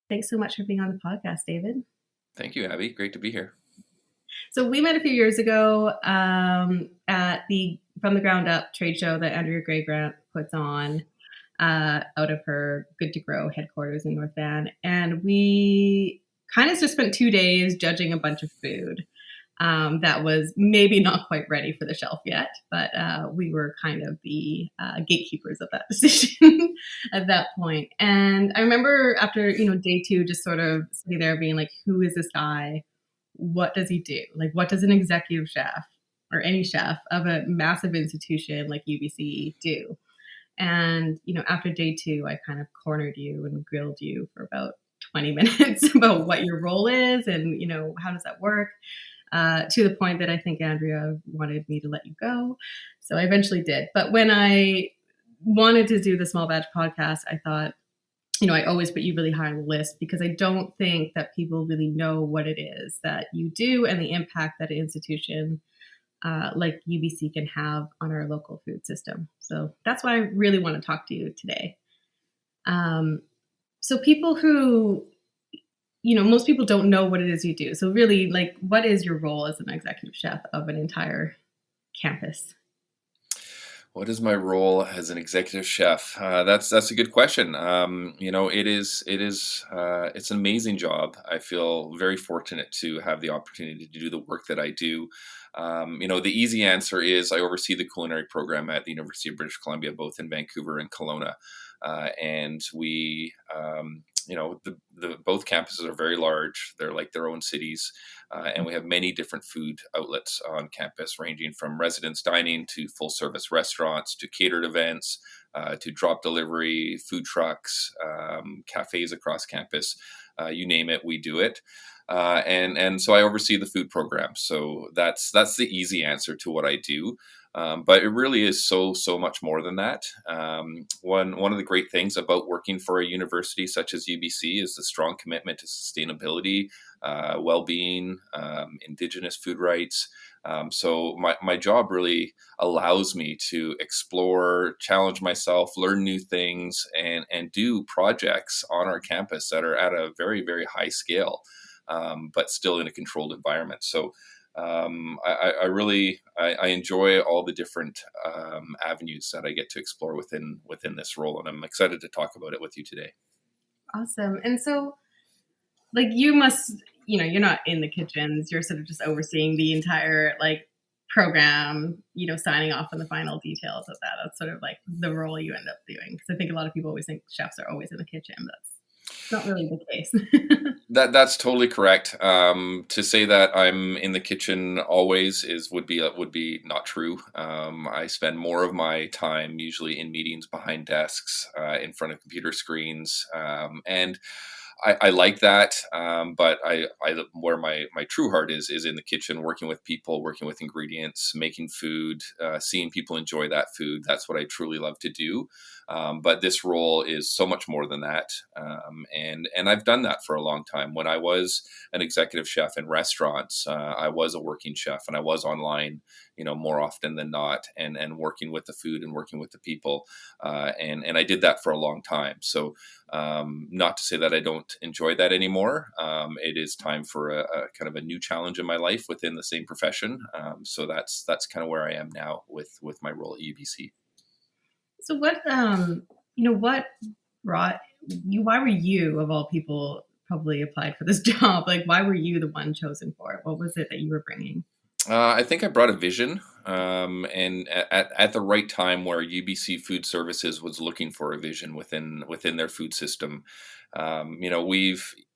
Thanks so much for being on the podcast, David. Thank you, Abby. Great to be here. So we met a few years ago at the From the Ground Up trade show that Andrea Gray Grant puts on out of her Good to Grow headquarters in North Van. And we kind of just spent 2 days judging a bunch of food that was maybe not quite ready for the shelf yet, but we were kind of the gatekeepers of that decision at that point. And I remember after, day 2, just sort of sitting there being like, who is this guy? What does he do? Like, what does an executive chef or any chef of a massive institution like UBC do? And, after day 2, I kind of cornered you and grilled you for about 20 minutes about what your role is and, how does that work? To the point that I think Andrea wanted me to let you go. So I eventually did. But when I wanted to do the Small Batch podcast, I thought, I always put you really high on the list because I don't think that people really know what it is that you do and the impact that an institution like UBC can have on our local food system. So that's why I really want to talk to you today. So people who, most people don't know what it is you do. So really, like, what is your role as an executive chef of an entire campus? What is my role as an executive chef? That's a good question. It's an amazing job. I feel very fortunate to have the opportunity to do the work that I do. The easy answer is I oversee the culinary program at the University of British Columbia, both in Vancouver and Kelowna, and we. Both campuses are very large. They're like their own cities. And we have many different food outlets on campus, ranging from residence dining to full service restaurants to catered events to drop delivery, food trucks, cafes across campus. You name it, we do it. And so I oversee the food program. So that's the easy answer to what I do. But it really is so much more than that. One of the great things about working for a university such as UBC is the strong commitment to sustainability, well-being, Indigenous food rights. So my job really allows me to explore, challenge myself, learn new things, and do projects on our campus that are at a very, very high scale, but still in a controlled environment. So I really enjoy all the different avenues that I get to explore within this role, and I'm excited to talk about it with you today. Awesome. And so, like, you must, you're not in the kitchens. You're sort of just overseeing the entire program, signing off on the final details of that. That's sort of like the role you end up doing. Because I think a lot of people always think chefs are always in the kitchen. That's not really the case. That's totally correct. To say that I'm in the kitchen always would be not true. I spend more of my time usually in meetings behind desks, in front of computer screens, and I like that. But where my true heart is in the kitchen, working with people, working with ingredients, making food, seeing people enjoy that food. That's what I truly love to do. But this role is so much more than that. And I've done that for a long time. When I was an executive chef in restaurants, I was a working chef and I was online, more often than not, and working with the food and working with the people. And I did that for a long time. So not to say that I don't enjoy that anymore. It is time for a kind of a new challenge in my life within the same profession. So that's kind of where I am now with my role at UBC. So what brought you, why were you, of all people, probably applied for this job? Like, why were you the one chosen for it? What was it that you were bringing? I think I brought a vision, and at the right time where UBC Food Services was looking for a vision within their food system.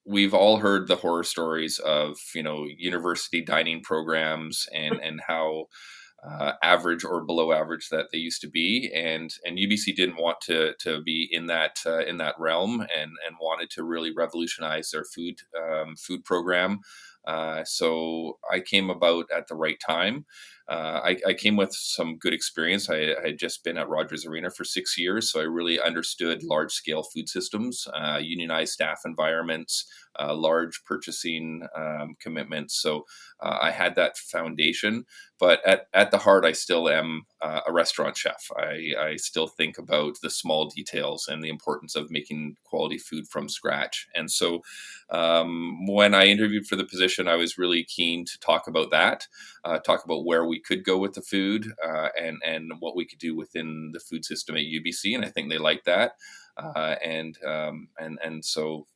We've all heard the horror stories of university dining programs and how average or below average that they used to be, and UBC didn't want to be in that realm, and wanted to really revolutionize their food program. So I came about at the right time. I came with some good experience. I had just been at Rogers Arena for 6 years, so I really understood large-scale food systems, unionized staff environments, large purchasing commitments. So I had that foundation, but at the heart, I still am a restaurant chef. I still think about the small details and the importance of making quality food from scratch. And so when I interviewed for the position, I was really keen to talk about that, talk about where we could go with the food, and what we could do within the food system at UBC. And I think they liked that. And so,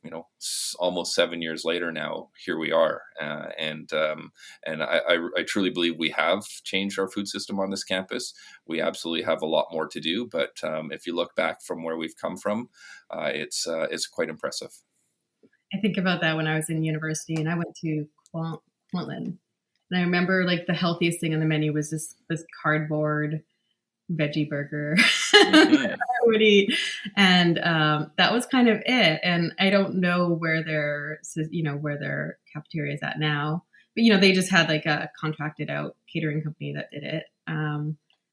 almost 7 years later now, here we are. And I truly believe we have changed our food system on this campus. We absolutely have a lot more to do, but if you look back from where we've come from, it's quite impressive. I think about that when I was in university and I went to Quantland. And I remember like the healthiest thing on the menu was this cardboard veggie burger Mm-hmm. I would eat. And that was kind of it. And I don't know where where their cafeteria is at now. But, they just had like a contracted out catering company that did it.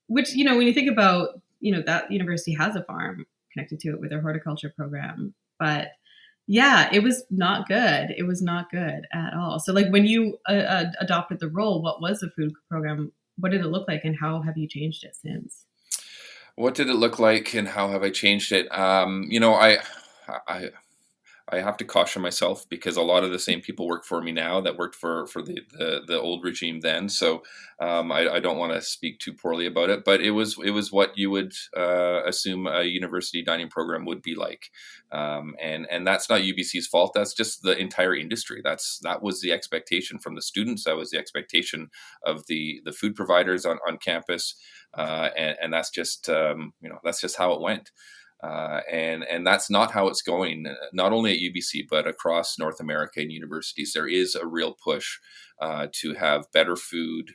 Which, when you think about, that university has a farm connected to it with their horticulture program. But yeah, it was not good. It was not good at all. So like when you adopted the role, what was the food program? What did it look like and how have you changed it since? What did it look like, and how have I changed it? I I have to caution myself because a lot of the same people work for me now that worked for the old regime then. So I don't want to speak too poorly about it, but it was what you would assume a university dining program would be like, and that's not UBC's fault. That's just the entire industry. That was the expectation from the students. That was the expectation of the food providers on campus, and that's just that's just how it went. And that's not how it's going. Not only at UBC but across North America and universities, there is a real push to have better food.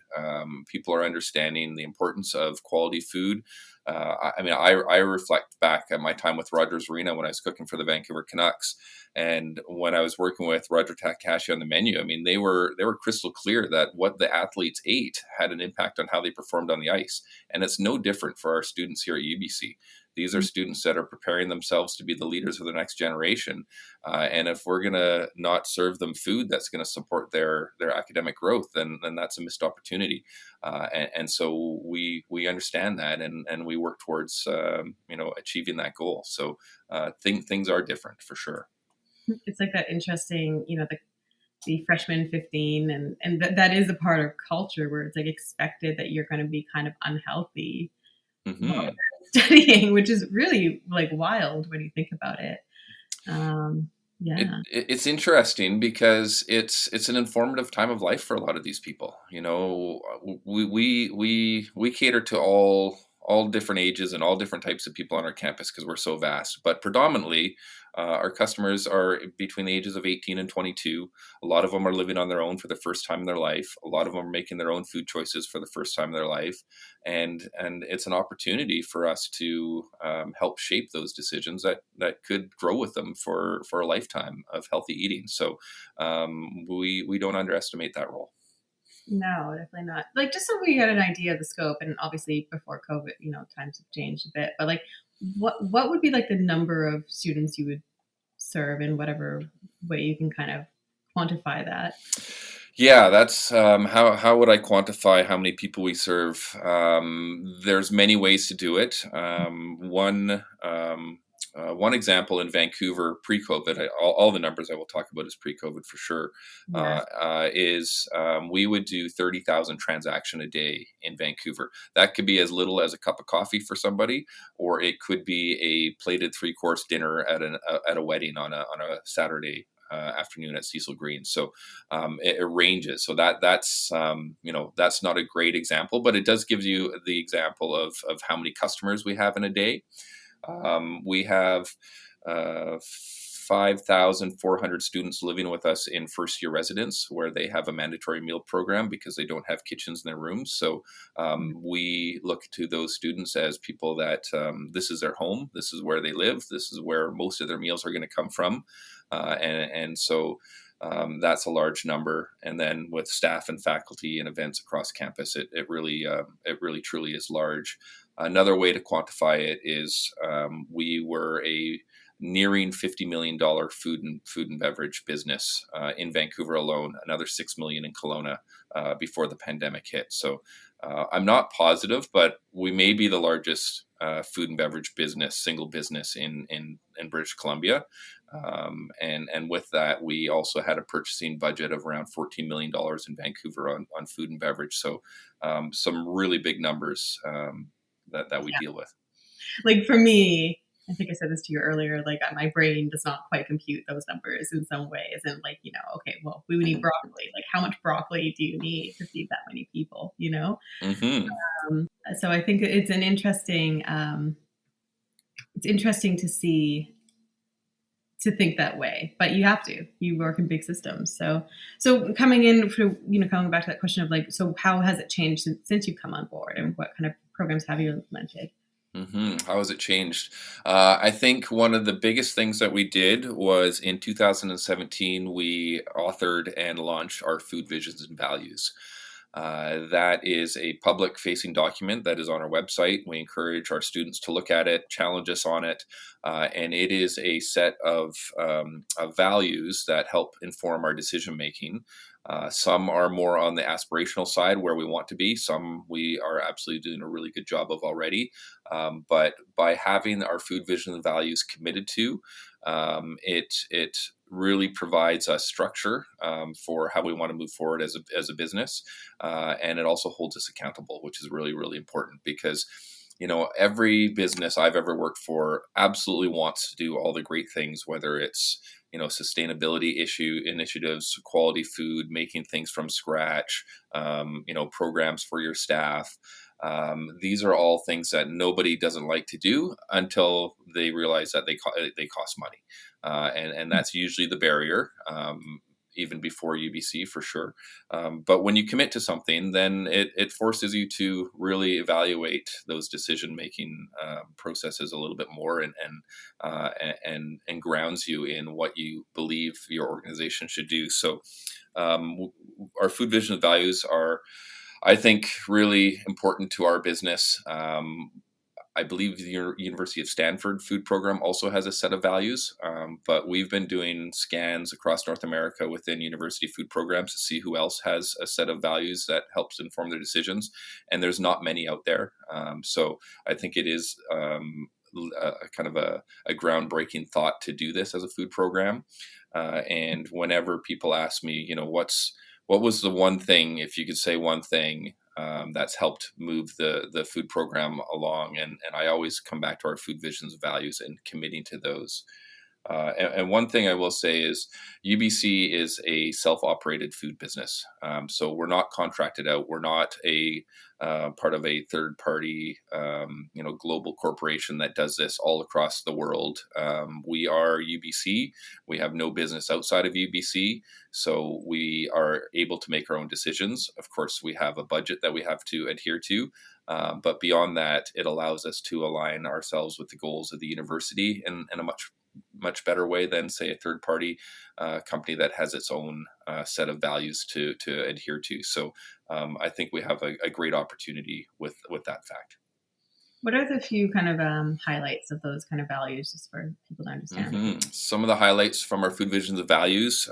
People are understanding the importance of quality food. I reflect back at my time with Rogers Arena when I was cooking for the Vancouver Canucks, and when I was working with Roger Takahashi on the menu. I mean, they were crystal clear that what the athletes ate had an impact on how they performed on the ice, and it's no different for our students here at UBC. These are students that are preparing themselves to be the leaders of the next generation, and if we're going to not serve them food that's going to support their academic growth, then that's a missed opportunity. And so we understand that, and we work towards achieving that goal. So things are different for sure. It's like that interesting, the freshman 15 and that is a part of culture where it's like expected that you're going to be kind of unhealthy while Hmm. you're studying, which is really like wild when you think about it. Yeah. It's interesting because it's an informative time of life for a lot of these people. We cater to all different ages and all different types of people on our campus because we're so vast. But predominantly, our customers are between the ages of 18 and 22. A lot of them are living on their own for the first time in their life. A lot of them are making their own food choices for the first time in their life, and it's an opportunity for us to help shape those decisions that could grow with them for a lifetime of healthy eating. So we don't underestimate that role. No, definitely not. Like just so we had an idea of the scope, and obviously before COVID, times have changed a bit. But like, what would be like the number of students you would serve in whatever way you can kind of quantify that? Yeah, that's how would I quantify how many people we serve? There's many ways to do it. One example in Vancouver pre-COVID, all the numbers I will talk about is pre-COVID for sure, Yeah. is we would do 30,000 transaction a day in Vancouver. That could be as little as a cup of coffee for somebody, or it could be a plated three-course dinner at a wedding on a Saturday afternoon at Cecil Green. So it ranges. So that's not a great example, but it does give you the example of how many customers we have in a day. We have 5,400 students living with us in first year residence where they have a mandatory meal program because they don't have kitchens in their rooms. So we look to those students as people that this is their home, this is where they live, this is where most of their meals are going to come from. And so that's a large number. And then with staff and faculty and events across campus, it really truly is large. Another way to quantify it is we were nearing $50 million food and beverage business in Vancouver alone, another 6 million in Kelowna before the pandemic hit. So I'm not positive, but we may be the largest food and beverage business, single business in British Columbia. And with that, we also had a purchasing budget of around $14 million in Vancouver on food and beverage. So some really big numbers that we deal with. Like for me, I think I said this to you earlier, like my brain does not quite compute those numbers in some ways. And like, okay, well, we would need broccoli. Like how much broccoli do you need to feed that many people, Mm-hmm. So I think it's interesting to think that way, but you work in big systems. So coming back to that question of like, so how has it changed since you've come on board, and what kind of programs have you implemented? Mm-hmm. How has it changed? I think one of the biggest things that we did was in 2017, we authored and launched our Food Visions and Values. That is a public facing document that is on our website. We encourage our students to look at it, challenge us on it, and it is a set of values that help inform our decision making. Some are more on the aspirational side where we want to be. Some we are absolutely doing a really good job of already. But by having our food vision and values committed to, it really provides us structure for how we want to move forward as a business. And it also holds us accountable, which is really, really important because every business I've ever worked for absolutely wants to do all the great things, whether it's sustainability initiatives, quality food, making things from scratch, programs for your staff. These are all things that nobody doesn't like to do until they realize that they cost money, and that's usually the barrier. Even before UBC for sure. But when you commit to something, then it forces you to really evaluate those decision-making processes a little bit more and grounds you in what you believe your organization should do. So our food vision and values are, I think, really important to our business. I believe the University of Stanford food program also has a set of values, but we've been doing scans across North America within university food programs to see who else has a set of values that helps inform their decisions, and there's not many out there. So I think it is kind of a groundbreaking thought to do this as a food program. And whenever people ask me, what was the one thing, if you could say one thing, that's helped move the food program along. And I always come back to our food visions values and committing to those. And one thing I will say is UBC is a self-operated food business. So we're not contracted out. We're not a part of a third-party, global corporation that does this all across the world. We are UBC. We have no business outside of UBC. So we are able to make our own decisions. Of course, we have a budget that we have to adhere to. But beyond that, it allows us to align ourselves with the goals of the university in a much better way than, say, a third party company that has its own set of values to adhere to. So I think we have a great opportunity with that fact. What are the few kind of highlights of those kind of values, just for people to understand? Mm-hmm. Some of the highlights from our food visions of values: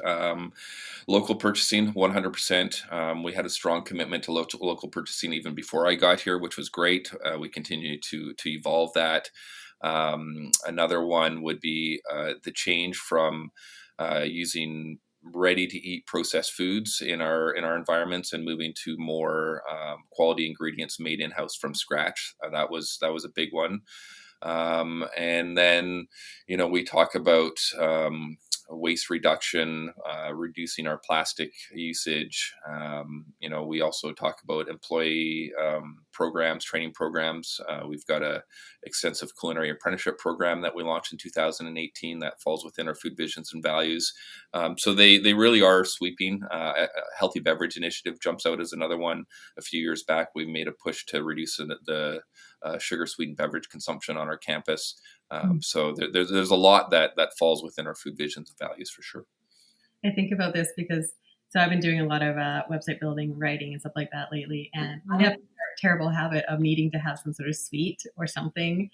local purchasing, 100%. We had a strong commitment to local purchasing even before I got here, which was great. We continue to evolve that. Another one would be the change from using ready-to-eat processed foods in our environments and moving to more quality ingredients made in-house from scratch. That was a big one. And then, we talk about waste reduction, reducing our plastic usage. We also talk about employee programs, training programs. We've got a extensive culinary apprenticeship program that we launched in 2018 that falls within our food visions and values. So they really are sweeping. A healthy beverage initiative jumps out as another one. A few years back, we made a push to reduce the sugar sweetened beverage consumption on our campus. So there's a lot that falls within our food visions and values for sure. I think about this because I've been doing a lot of website building, writing, and stuff like that lately, and I have a terrible habit of needing to have some sort of sweet or something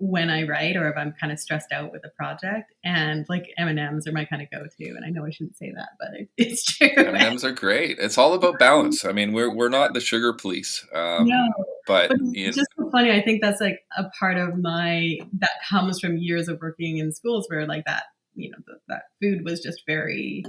when I write or if I'm kind of stressed out with a project. And like M&Ms are my kind of go-to. And I know I shouldn't say that, but it's true. M&Ms are great. It's all about balance. I mean, we're not the sugar police, No, but but it's just so funny. I think that's like a part of that comes from years of working in schools where like that, that food was just very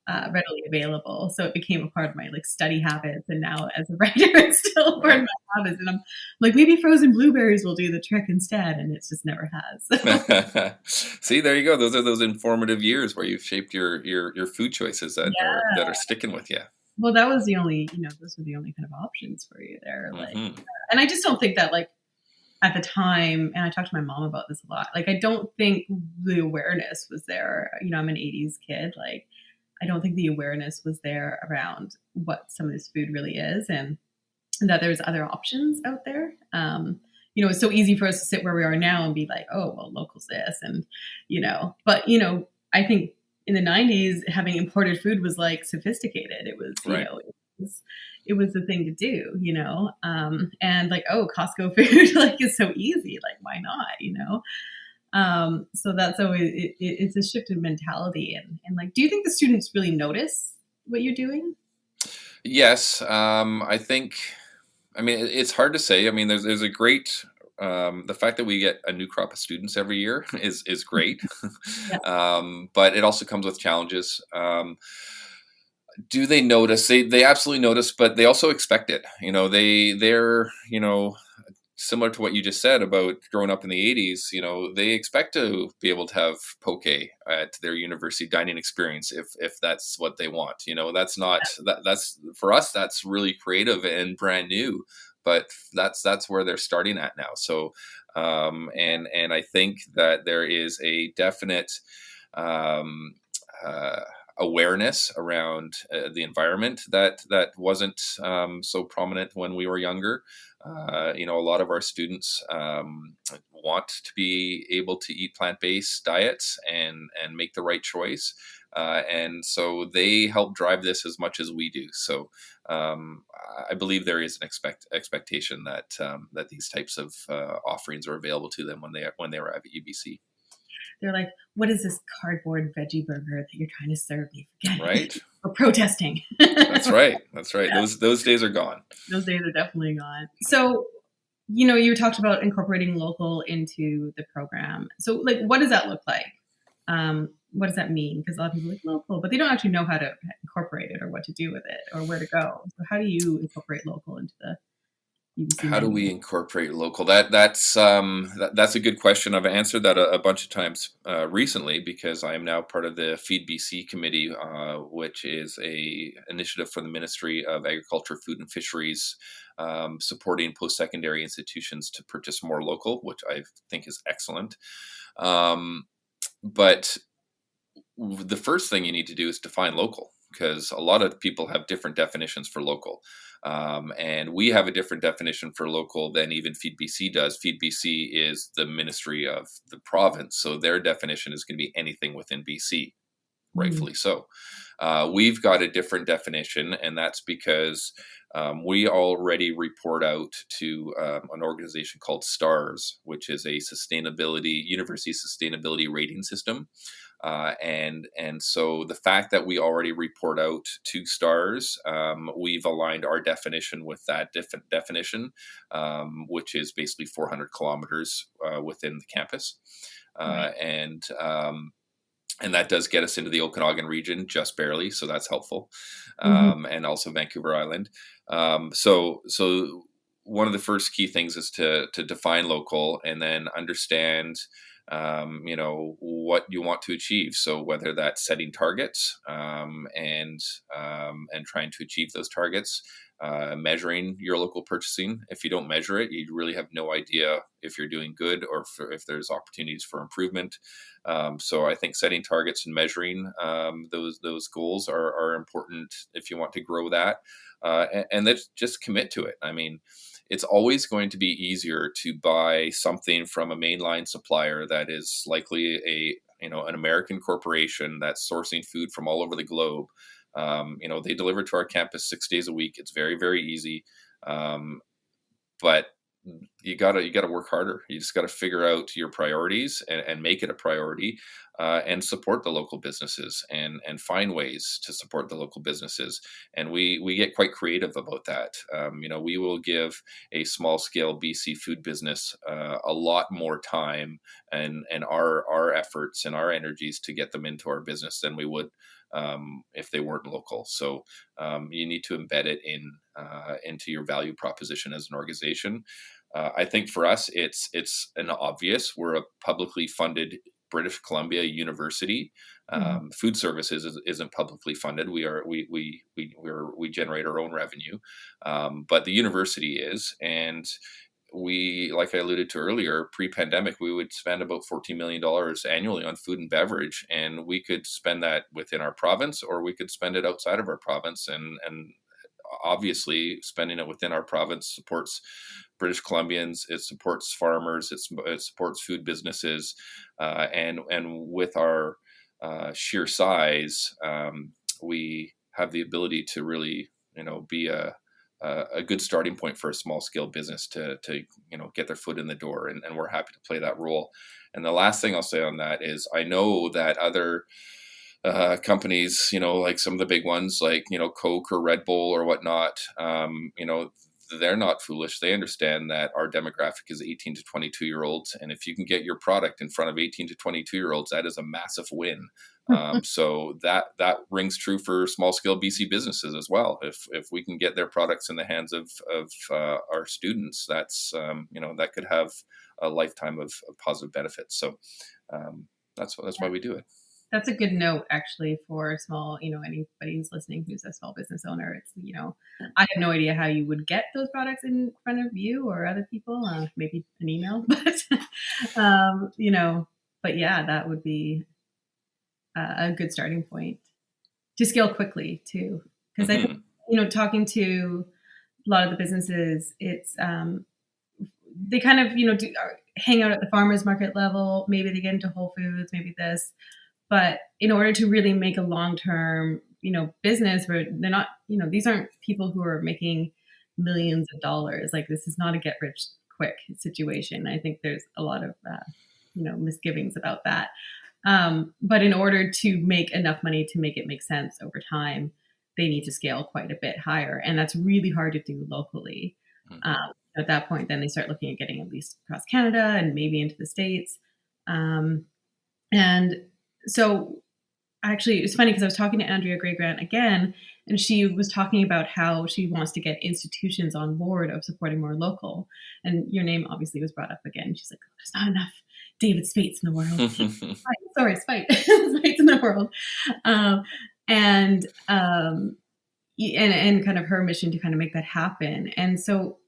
readily available. So it became a part of my like study habits. And now as a writer, it's still part of right. my habits. And I'm like, maybe frozen blueberries will do the trick instead. And it's just never has. So, See, there you go. Those are those informative years where you've shaped your food choices yeah. that are sticking with you. Well, that was the only, those were the only kind of options for you there. Like, Hmm. and I just don't think that like at the time, and I talked to my mom about this a lot, like, I don't think the awareness was there. I'm an 80s kid. Like, I don't think the awareness was there around what some of this food really is and that there's other options out there. It's so easy for us to sit where we are now and be like, oh, well, local's this. And, but, I think in the 90s, having imported food was like sophisticated. It was, Right. it was the thing to do, and like, oh, Costco food like is so easy. Like, why not, so that's always, it's a shift in mentality. And like, do you think the students really notice what you're doing? Yes. I think. I mean, it's hard to say. I mean, there's a great. The fact that we get a new crop of students every year is great, Yeah. but it also comes with challenges. Do they notice? They absolutely notice, but they also expect it. They're similar to what you just said about growing up in the 80s. They expect to be able to have poke at their university dining experience if that's what they want. That's not that's for us, that's really creative and brand new, but that's where they're starting at now. So and I think that there is a definite um, uh, awareness around the environment that wasn't so prominent when we were younger. A lot of our students want to be able to eat plant-based diets and make the right choice, and so they help drive this as much as we do. So I believe there is an expectation that these types of offerings are available to them when they arrive at UBC. They're like, what is this cardboard veggie burger that you're trying to serve me? Forget it. Right. We're protesting. That's right. That's right. Yeah, Those days are gone. those days are definitely gone. So, you talked about incorporating local into the program. So, like, what does that look like? What does that mean? Because a lot of people are like local, but they don't actually know how to incorporate it or what to do with it or where to go. So, how do you incorporate local into the UBC How do menu? we incorporate local? That's a good question. I've answered that a bunch of times recently because I am now part of the Feed BC committee, which is a initiative from the Ministry of Agriculture, Food and Fisheries, supporting post-secondary institutions to purchase more local, which I think is excellent. But the first thing you need to do is define local, because a lot of people have different definitions for local. And we have a different definition for local than even Feed BC does. Feed BC is the ministry of the province, so their definition is going to be anything within BC, Mm. rightfully so. We've got a different definition, and that's because we already report out to an organization called STARS, which is a university sustainability rating system. And so the fact that we already report out to STARS, we've aligned our definition with that definition, which is basically 400 kilometers within the campus, uh, Right. and um, and that does get us into the Okanagan region just barely, so that's helpful, Mm-hmm. and also Vancouver Island. So one of the first key things is to define local and then understand what you want to achieve. So whether that's setting targets, and trying to achieve those targets, measuring your local purchasing. If you don't measure it, you really have no idea if you're doing good or if there's opportunities for improvement. So I think setting targets and measuring those goals are important if you want to grow that, and then just commit to it. I mean, it's always going to be easier to buy something from a mainline supplier that is likely an American corporation that's sourcing food from all over the globe. They deliver to our campus 6 days a week. It's very, very easy. But you gotta work harder. You just gotta figure out your priorities and make it a priority, and support the local businesses and find ways to support the local businesses. And we get quite creative about that. We will give a small scale BC food business a lot more time and our efforts and our energies to get them into our business than we would if they weren't local. So you need to embed it into your value proposition as an organization. I think for us, it's an obvious. We're a publicly funded British Columbia university. Mhm. Food services isn't publicly funded. We generate our own revenue, but the university is, and we, like I alluded to earlier, pre-pandemic, we would spend about $14 million annually on food and beverage, and we could spend that within our province, or we could spend it outside of our province. And obviously, spending it within our province supports British Columbians. It supports farmers. It supports food businesses, and with our sheer size, we have the ability to really, be a good starting point for a small scale business to get their foot in the door, and we're happy to play that role. And the last thing I'll say on that is, I know that other companies, like some of the big ones, like Coke or Red Bull or whatnot, they're not foolish. They understand that our demographic is 18 to 22-year-olds, and if you can get your product in front of 18 to 22-year-olds, that is a massive win. So that rings true for small scale BC businesses as well. If we can get their products in the hands of our students, that's that could have a lifetime of positive benefits. So that's why we do it. That's a good note, actually, for small, anybody who's listening who's a small business owner. It's, I have no idea how you would get those products in front of you or other people, maybe an email, um, you know, but yeah, that would be a good starting point to scale quickly too. Because I think, Hmm. talking to a lot of the businesses, it's, they kind of, hang out at the farmers market level. Maybe they get into Whole Foods, maybe this, but in order to really make a long-term, business where they're not, these aren't people who are making millions of dollars. Like this is not a get rich quick situation. I think there's a lot of, misgivings about that. But in order to make enough money to make it make sense over time, they need to scale quite a bit higher. And that's really hard to do locally. Hmm. At that point, then they start looking at getting at least across Canada and maybe into the States. Um, and so actually, it's funny because I was talking to Andrea Gray Grant again, and she was talking about how she wants to get institutions on board of supporting more local. And your name obviously was brought up again. She's like, "Oh, there's not enough David Speights in the world." Sorry, Speight. Speights in the world. Um, and and kind of her mission to kind of make that happen. And so,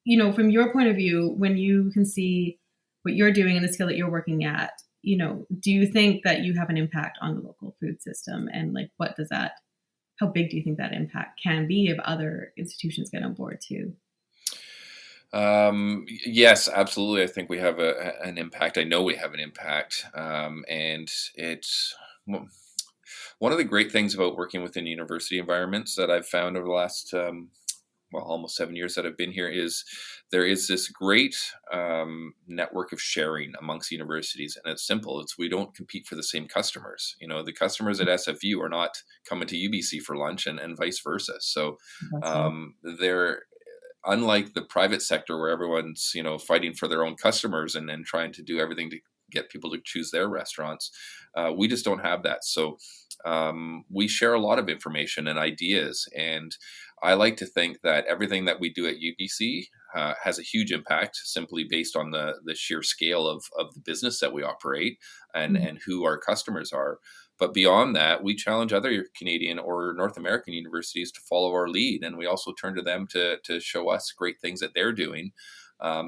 from your point of view, when you can see what you're doing and the skill that you're working at, do you think that you have an impact on the local food system? And like, how big do you think that impact can be if other institutions get on board too? Yes, absolutely. I think we have an impact. I know we have an impact. And it's one of the great things about working within university environments that I've found over the last, almost 7 years that I've been here, is there is this great network of sharing amongst universities, and it's simple. It's we don't compete for the same customers. The customers at SFU are not coming to UBC for lunch, and vice versa. So That's right. they're unlike the private sector where everyone's fighting for their own customers and trying to do everything to get people to choose their restaurants. We just don't have that. So we share a lot of information and ideas, and I like to think that everything that we do at UBC has a huge impact simply based on the sheer scale of the business that we operate and who our customers are. But beyond that, we challenge other Canadian or North American universities to follow our lead, and we also turn to them to show us great things that they're doing.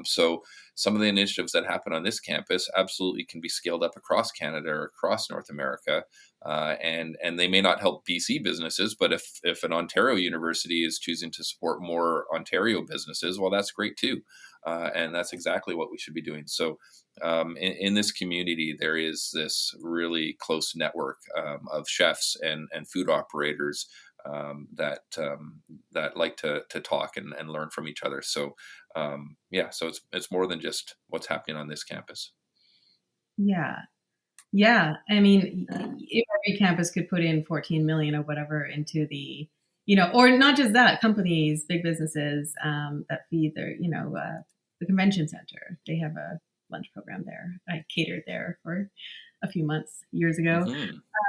So some of the initiatives that happen on this campus absolutely can be scaled up across Canada or across North America, and they may not help BC businesses, but if an Ontario university is choosing to support more Ontario businesses, well, that's great too, and that's exactly what we should be doing. So in this community, there is this really close network of chefs and food operators that like to talk and learn from each other. So Yeah, so it's more than just what's happening on this campus. Yeah. Yeah. I mean, if every campus could put in 14 million or whatever into the, or not just that, companies, big businesses that feed their, the convention center. They have a lunch program there. I catered there for a few months years ago,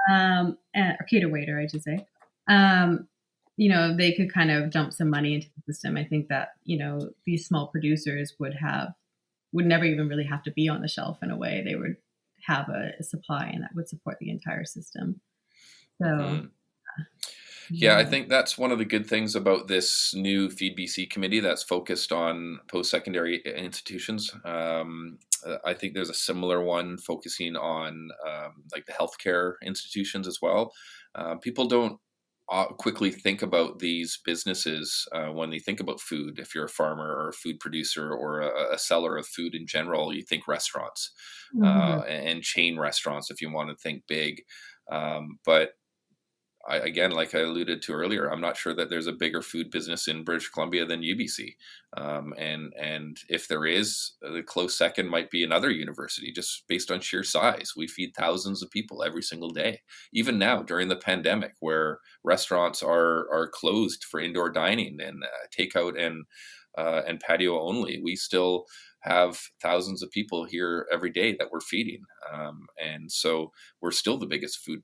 Hmm. or cater waiter, I should say. They could kind of dump some money into the system. I think that, these small producers would never even really have to be on the shelf in a way. They would have a supply and that would support the entire system. So, Hmm. Yeah, I yeah. think that's one of the good things about this new Feed BC committee that's focused on post-secondary institutions. I think there's a similar one focusing on like the healthcare institutions as well. People don't quickly think about these businesses when they think about food. If you're a farmer or a food producer or a seller of food in general, you think restaurants Mhm. and chain restaurants if you want to think big. But again, like I alluded to earlier, I'm not sure that there's a bigger food business in British Columbia than UBC, and if there is, the close second might be another university, just based on sheer size. We feed thousands of people every single day, even now during the pandemic, where restaurants are closed for indoor dining and takeout and patio only. We still have thousands of people here every day that we're feeding, and so we're still the biggest food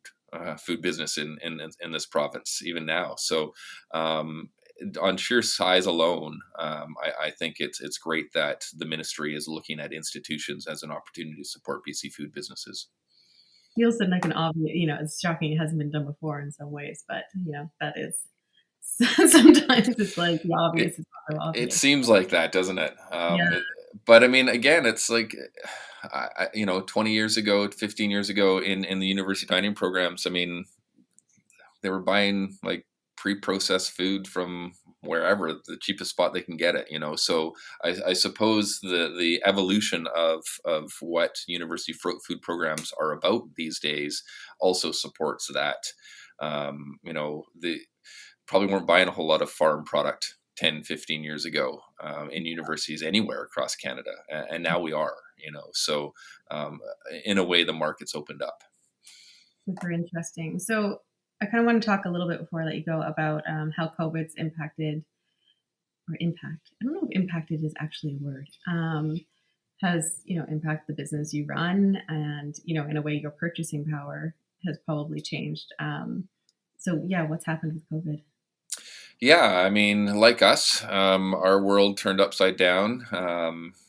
business in this province even now. So on sheer size alone, I think it's great that the ministry is looking at institutions as an opportunity to support BC food businesses. Feels like an obvious, it's shocking it hasn't been done before in some ways, but that is sometimes it's like the It obvious is not so it obvious. seems like that, doesn't it? Yeah. But I mean, again, it's like 20 years ago, 15 years ago, in the university dining programs. I mean, they were buying like pre-processed food from wherever, the cheapest spot they can get it, so I suppose the evolution of what university food programs are about these days also supports that. The probably weren't buying a whole lot of farm product 10, 15 years ago in universities anywhere across Canada, and now we are, so in a way the market's opened up. Super interesting. So I kind of want to talk a little bit before I let you go about how COVID's impacted or impact. I don't know if impacted is actually a word. Has impact the business you run, and in a way your purchasing power has probably changed. So yeah, what's happened with COVID? Yeah, I mean, like us, our world turned upside down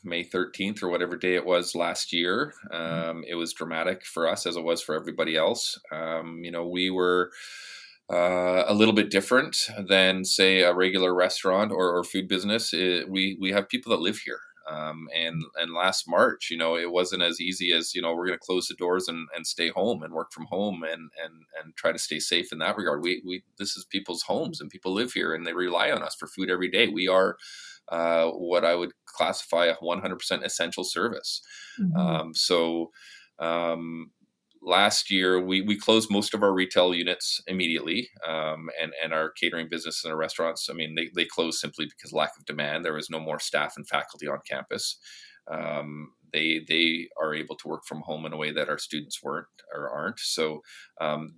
May 13th or whatever day it was last year. It was dramatic for us as it was for everybody else. We were a little bit different than, say, a regular restaurant or food business. We have people that live here. And last March, it wasn't as easy as, we're going to close the doors and stay home and work from home and try to stay safe in that regard. This is people's homes and people live here and they rely on us for food every day. We are what I would classify a 100% essential service. Mm-hmm. So last year we closed most of our retail units immediately, and our catering business and our restaurants, I mean, they closed simply because lack of demand. There was no more staff and faculty on campus. They are able to work from home in a way that our students weren't or aren't, so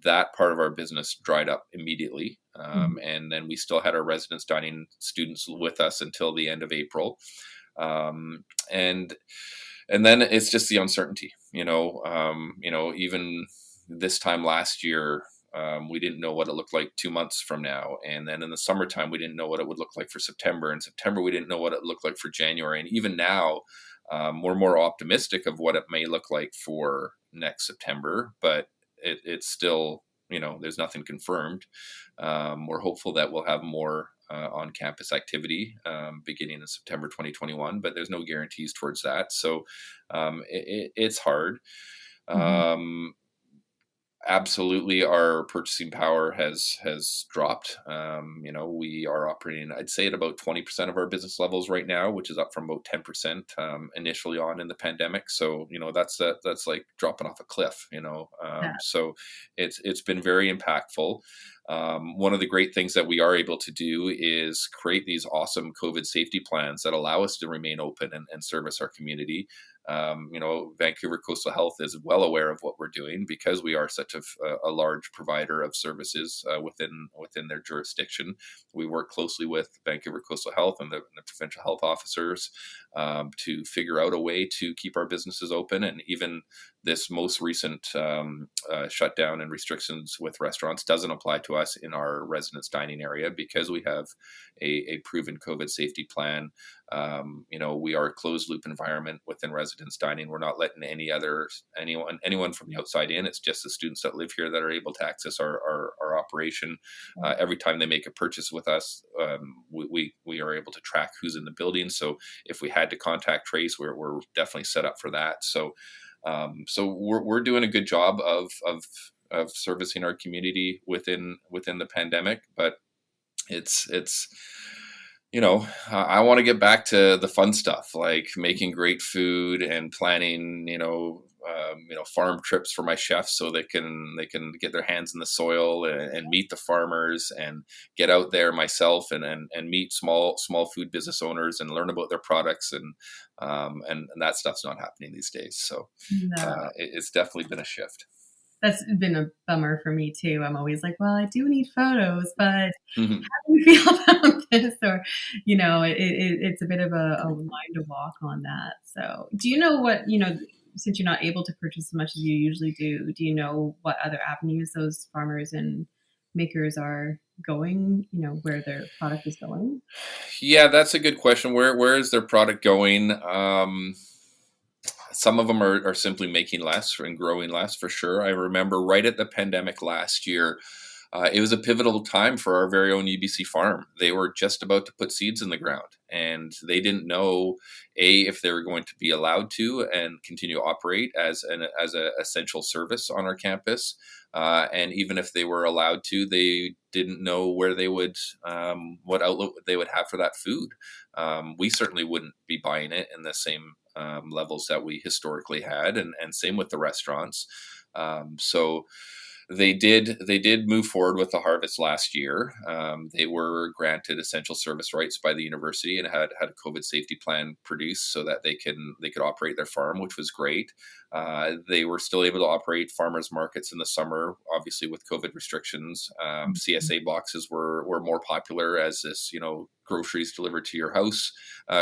that part of our business dried up immediately, Mm-hmm. and then we still had our residence dining students with us until the end of April, and then it's just the uncertainty, even this time last year, we didn't know what it looked like 2 months from now, and then in the summertime we didn't know what it would look like for September. In September we didn't know what it looked like for January, and even now we're more optimistic of what it may look like for next September, but it's still, there's nothing confirmed. We're hopeful that we'll have more on campus activity beginning in September 2021, but there's no guarantees towards that. So it's hard. Mm-hmm. Um, Absolutely, our purchasing power has dropped. We are operating, I'd say, at about 20% of our business levels right now, which is up from about 10% initially on in the pandemic. So that's like dropping off a cliff. Yeah. So it's been very impactful. One of the great things that we are able to do is create these awesome COVID safety plans that allow us to remain open and service our community. Vancouver Coastal Health is well aware of what we're doing because we are such a large provider of services within their jurisdiction. We work closely with Vancouver Coastal Health and the provincial health officers to figure out a way to keep our businesses open. And even this most recent shutdown and restrictions with restaurants doesn't apply to us in our residence dining area because we have a proven COVID safety plan. We are a closed loop environment within residence dining. We're not letting anyone from the outside in. It's just the students that live here that are able to access our operation. Every time they make a purchase with us, we are able to track who's in the building. So if we had to contact trace, we're definitely set up for that. So we're doing a good job of servicing our community within the pandemic, but it's I want to get back to the fun stuff, like making great food and planning, farm trips for my chefs so they can get their hands in the soil and meet the farmers and get out there myself and meet small food business owners and learn about their products and that stuff's not happening these days. So No. it's definitely been a shift. That's been a bummer for me too. I'm always like, well, I do need photos, but how do you feel about this? Or, it's a bit of a line to walk on that. So do you know what, since you're not able to purchase as much as you usually do you know what other avenues those farmers and makers are going, where their product is going? Yeah, that's a good question. Where is their product going? Some of them are simply making less and growing less, for sure. I remember right at the pandemic last year, it was a pivotal time for our very own UBC farm. They were just about to put seeds in the ground, and they didn't know if they were going to be allowed to and continue to operate as an essential service on our campus. And even if they were allowed to, they didn't know where they would, what outlet they would have for that food. We certainly wouldn't be buying it in the same levels that we historically had, and same with the restaurants. So they did move forward with the harvest last year. They were granted essential service rights by the university and had a COVID safety plan produced so that they could operate their farm, which was great. They were still able to operate farmers markets in the summer, obviously with COVID restrictions. CSA boxes were more popular as this groceries delivered to your house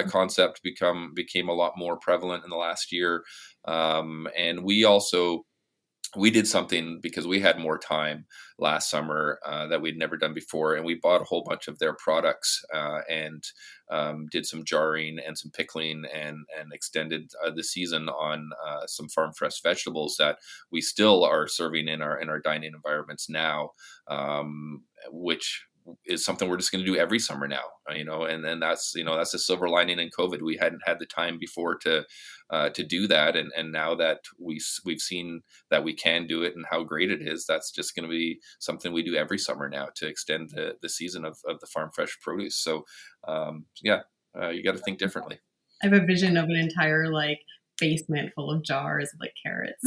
concept became a lot more prevalent in the last year. And we did something because we had more time last summer that we'd never done before, and we bought a whole bunch of their products and did some jarring and some pickling and extended the season on some farm fresh vegetables that we still are serving in our dining environments now, which is something we're just going to do every summer now, and then that's a silver lining in COVID. We hadn't had the time before to do that, and now that we've seen that we can do it and how great it is, that's just going to be something we do every summer now to extend the season of the farm fresh produce. So you got to think differently. I have a vision of an entire basement full of jars of carrots.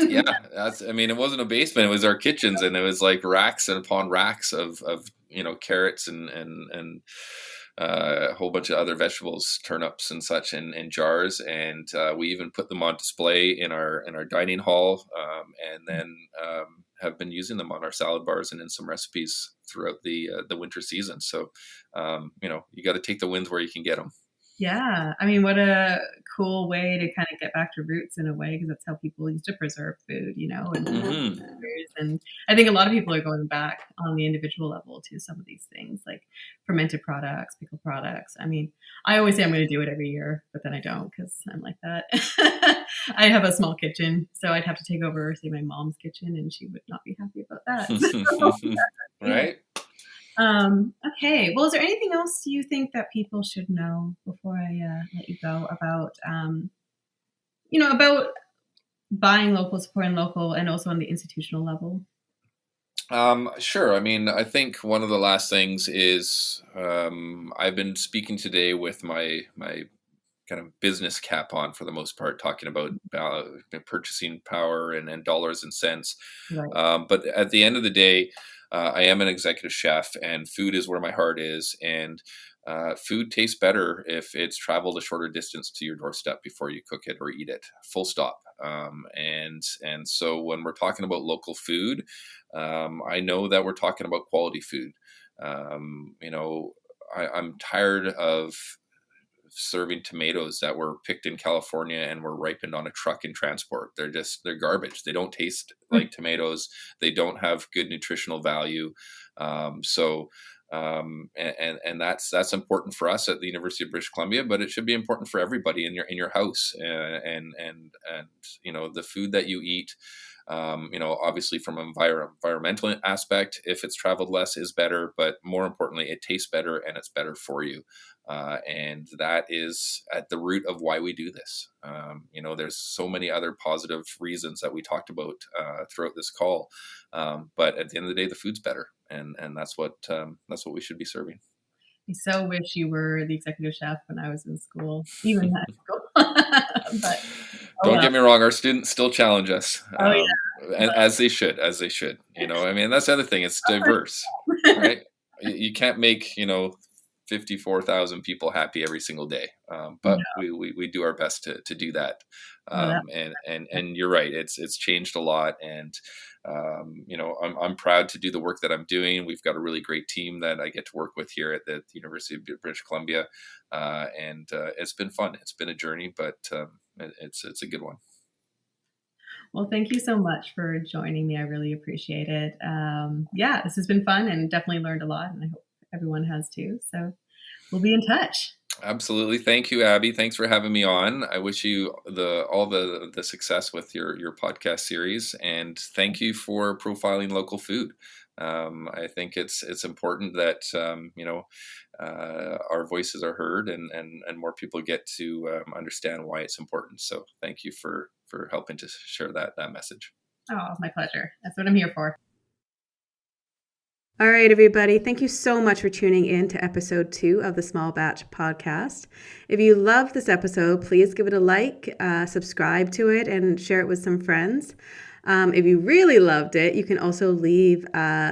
Yeah, it wasn't a basement, it was our kitchens, and it was like racks and upon racks of carrots and a whole bunch of other vegetables, turnips and such in jars, and we even put them on display in our dining hall, and then have been using them on our salad bars and in some recipes throughout the winter season. So you got to take the wins where you can get them. Yeah. What a cool way to kind of get back to roots in a way, because that's how people used to preserve food, and I think a lot of people are going back on the individual level to some of these things like fermented products, pickled products. I always say I'm going to do it every year, but then I don't because I'm like that. I have a small kitchen, so I'd have to take over, say, my mom's kitchen, and she would not be happy about that. So, right? Okay. Well, is there anything else you think that people should know before I let you go about, about buying local, supporting local, and also on the institutional level? Sure. I mean, I think one of the last things is I've been speaking today with my kind of business cap on for the most part, talking about purchasing power and dollars and cents. Right. But at the end of the day, I am an executive chef, and food is where my heart is. And food tastes better if it's traveled a shorter distance to your doorstep before you cook it or eat it. Full stop. And so when we're talking about local food, I know that we're talking about quality food. You know, I'm tired of serving tomatoes that were picked in California and were ripened on a truck in transport. They're garbage. They don't taste like tomatoes. They don't have good nutritional value. And that's important for us at the University of British Columbia, but it should be important for everybody in your house. And you know, the food that you eat, you know, obviously from an environmental aspect, if it's traveled less is better, but more importantly, it tastes better and it's better for you. And that is at the root of why we do this. You know, there's so many other positive reasons that we talked about throughout this call, but at the end of the day, the food's better, and that's what we should be serving. I so wish you were the executive chef when I was in school, even high school. But oh Don't well. get me wrong, our students still challenge us, Oh yeah. and as they should, as they should. You know, I mean, that's the other thing. It's diverse, right? You can't make, you know, 54,000 people happy every single day, but we do our best to do that. And you're right, it's changed a lot, and you know, I'm proud to do the work that I'm doing. We've got a really great team that I get to work with here at the University of British Columbia, and it's been fun. It's been a journey, but it's a good one. Well, thank you so much for joining me. I really appreciate it. Yeah, this has been fun and definitely learned a lot, and I hope everyone has too. So we'll be in touch. Absolutely. Thank you, Abby. Thanks for having me on. I wish you all the success with your podcast series, and thank you for profiling local food. I think it's important that you know, our voices are heard, and more people get to understand why it's important. So thank you for helping to share that message. Oh, my pleasure. That's what I'm here for. All right, everybody. Thank you so much for tuning in to episode 2 of the Small Batch podcast. If you love this episode, please give it a like, subscribe to it, and share it with some friends. If you really loved it, you can also leave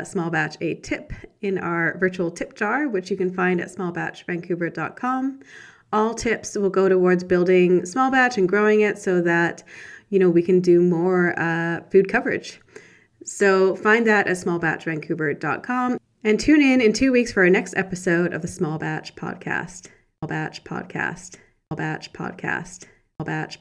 Small Batch a tip in our virtual tip jar, which you can find at smallbatchvancouver.com. All tips will go towards building Small Batch and growing it so that, you know, we can do more food coverage. So find that at smallbatchvancouver.com and tune in 2 weeks for our next episode of the Small Batch podcast. Small Batch podcast. Small Batch podcast. Small Batch.